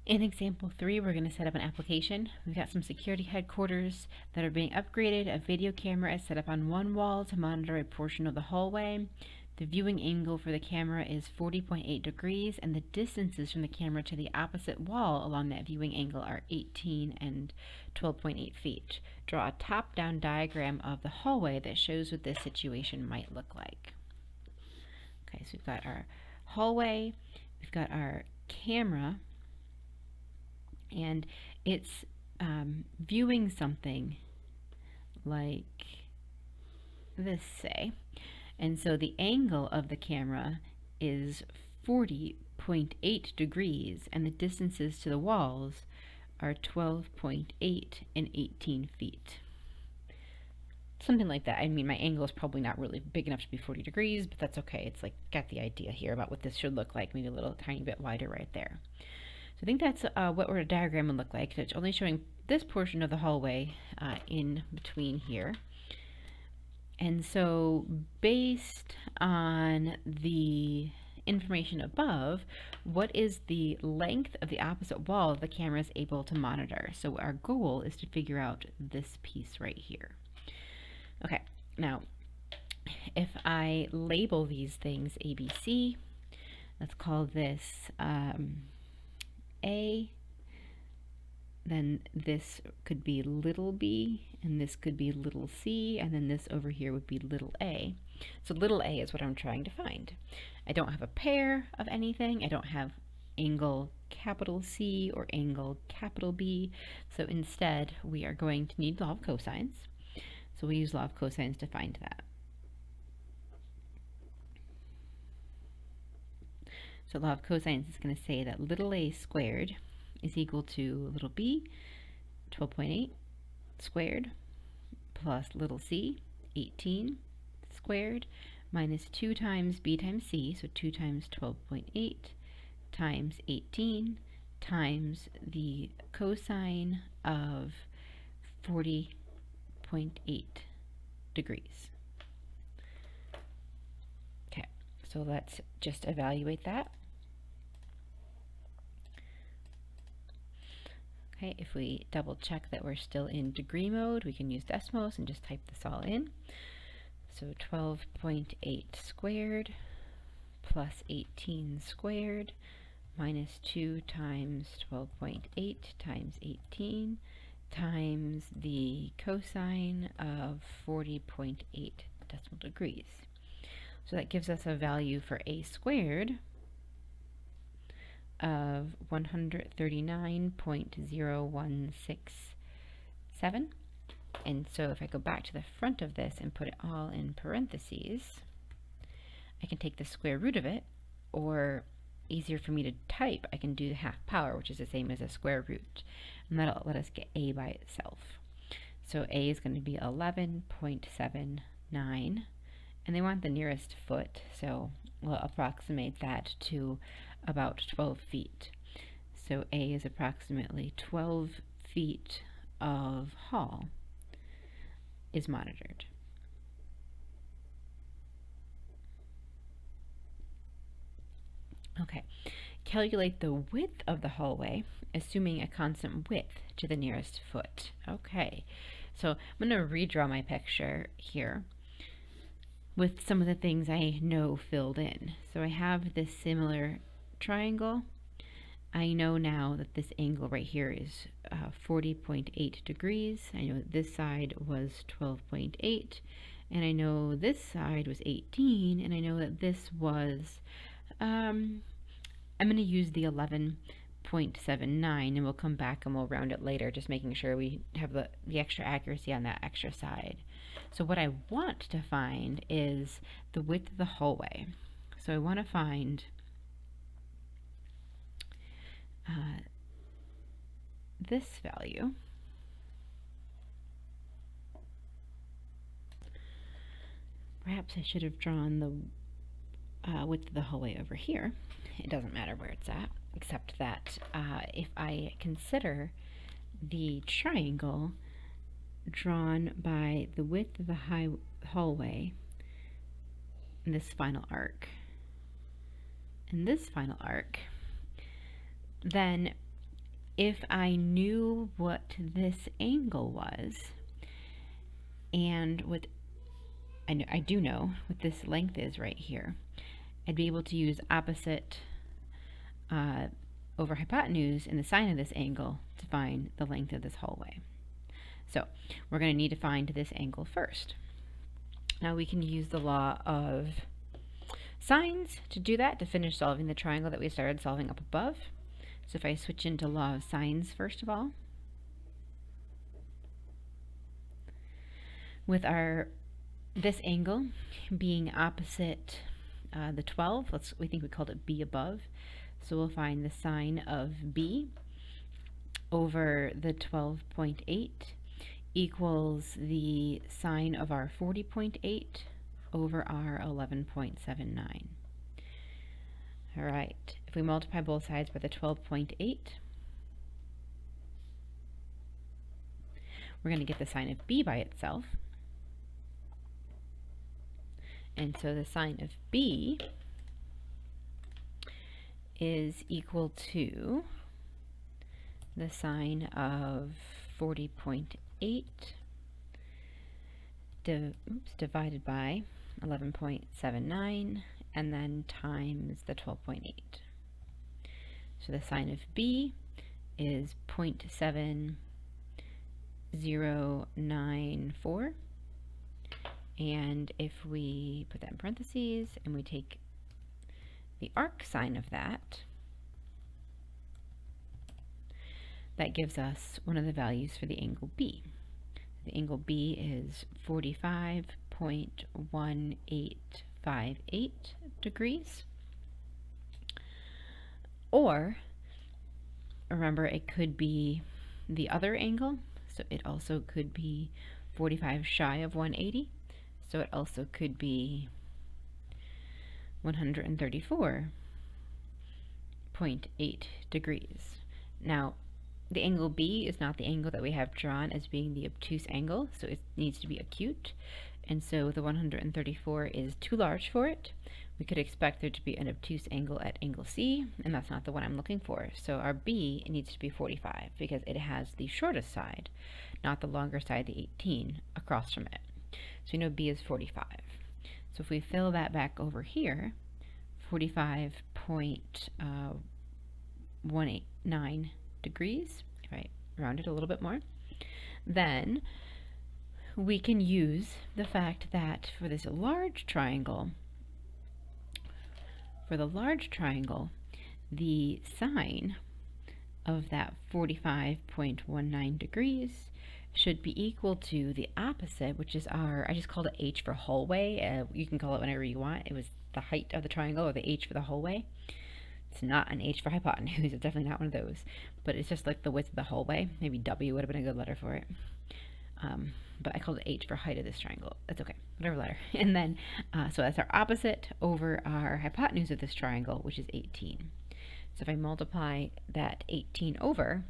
In example 3, we're going to set up an application. We've got some security headquarters that are being upgraded. A video camera is set up on one wall to monitor a portion of the hallway. The viewing angle for the camera is 40.8 degrees, and the distances from the camera to the opposite wall along that viewing angle are 18 and 12.8 feet. Draw a top-down diagram of the hallway that shows what this situation might look like. Okay, so we've got our hallway, we've got our camera, and it's viewing something like this, say. And so the angle of the camera is 40.8 degrees, and the distances to the walls are 12.8 and 18 feet. Something like that. I mean, my angle is probably not really big enough to be 40 degrees, but that's okay. It's like, got the idea here about what this should look like, maybe a little tiny bit wider right there. So I think that's what our diagram would look like. It's only showing this portion of the hallway in between here. And so based on the information above, what is the length of the opposite wall the camera is able to monitor? So our goal is to figure out this piece right here. Okay, now if I label these things A, B, C, let's call this A, then this could be little b, and this could be little c, and then this over here would be little a. So little a is what I'm trying to find. I don't have a pair of anything. I don't have angle capital C or angle capital B. So instead, we are going to need law of cosines. So we use law of cosines to find that. So law of cosines is going to say that little a squared is equal to little b, 12.8 squared, plus little c, 18 squared, minus 2 times b times c, so 2 times 12.8 times 18 times the cosine of 40.8 degrees. Okay, so let's just evaluate that. Okay, if we double check that we're still in degree mode, we can use decimals and just type this all in. So 12.8 squared plus 18 squared minus 2 times 12.8 times 18 times the cosine of 40.8 decimal degrees. So that gives us a value for a squared of 139.0167. And so if I go back to the front of this and put it all in parentheses, I can take the square root of it, or easier for me to type, I can do the half power, which is the same as a square root. And that'll let us get a by itself. So a is going to be 11.79, and they want the nearest foot, so we'll approximate that to about 12 feet. So a is approximately 12 feet of hall is monitored. Okay, calculate the width of the hallway, assuming a constant width to the nearest foot. Okay, so I'm going to redraw my picture here with some of the things I know filled in. So I have this similar triangle. I know now that this angle right here is 40.8 degrees. I know that this side was 12.8, and I know this side was 18, and I know that this was, I'm going to use the 11.79, and we'll come back and we'll round it later, just making sure we have the extra accuracy on that extra side. So what I want to find is the width of the hallway. So I want to find this value. Perhaps I should have drawn the width of the hallway over here. It doesn't matter where it's at, except that if I consider the triangle drawn by the width of the hallway in this final arc, then if I knew what this angle was, and what I do know what this length is right here, I'd be able to use opposite over hypotenuse in the sine of this angle to find the length of this hallway. So we're going to need to find this angle first. Now we can use the law of sines to do that, to finish solving the triangle that we started solving up above. So if I switch into law of sines first of all, with this angle being opposite the 12, we think we called it b above, so we'll find the sine of b over the 12.8 equals the sine of our 40.8 over our 11.79. All right, if we multiply both sides by the 12.8, we're going to get the sine of b by itself. And so the sine of b is equal to the sine of 40.8 divided by 11.79 and then times the 12.8. So the sine of b is 0.7094. And if we put that in parentheses and we take the arc sine of that, that gives us one of the values for the angle B. The angle B is 45.1858 degrees. Or, remember, it could be the other angle, so it also could be 45 shy of 180. So it also could be 134.8 degrees. Now, the angle B is not the angle that we have drawn as being the obtuse angle, so it needs to be acute. And so the 134 is too large for it. We could expect there to be an obtuse angle at angle C, and that's not the one I'm looking for. So our B needs to be 45 because it has the shortest side, not the longer side, the 18, across from it. So we know B is 45. So if we fill that back over here, 45.189 degrees, if I round it a little bit more, then we can use the fact that for this large triangle, the sine of that 45.19 degrees should be equal to the opposite, which is I just called it h for hallway. You can call it whenever you want. It was the height of the triangle, or the h for the hallway. It's not an h for hypotenuse. It's definitely not one of those. But it's just like the width of the hallway. Maybe w would have been a good letter for it. But I called it h for height of this triangle. That's okay, whatever letter. And then, so that's our opposite over our hypotenuse of this triangle, which is 18. So if I multiply that 18 over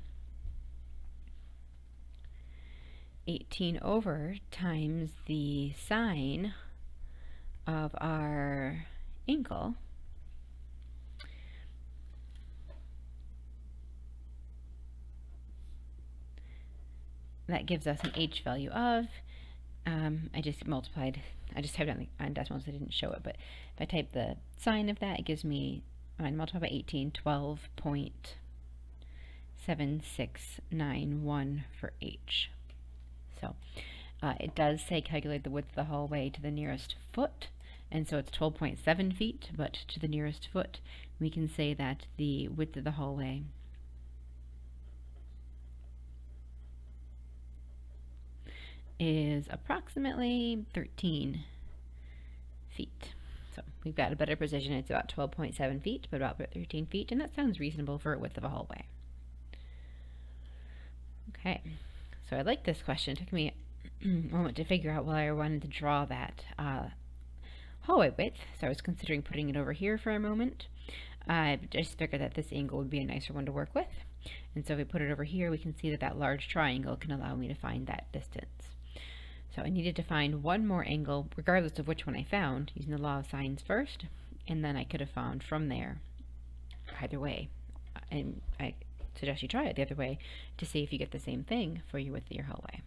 times the sine of our angle, that gives us an h value of, I just typed it on decimals, I didn't show it, but if I type the sine of that, it gives me, I multiply by 18, 12.7691 for h. So it does say calculate the width of the hallway to the nearest foot, and so it's 12.7 feet, but to the nearest foot, we can say that the width of the hallway is approximately 13 feet. So we've got a better precision. It's about 12.7 feet, but about 13 feet, and that sounds reasonable for a width of a hallway. Okay, so I like this question. It took me a moment to figure out why I wanted to draw that hallway width, so I was considering putting it over here for a moment. I just figured that this angle would be a nicer one to work with, and so if we put it over here, we can see that that large triangle can allow me to find that distance. So I needed to find one more angle, regardless of which one I found, using the law of sines first, and then I could have found from there either way. And suggest you try it the other way to see if you get the same thing for your width of your hallway.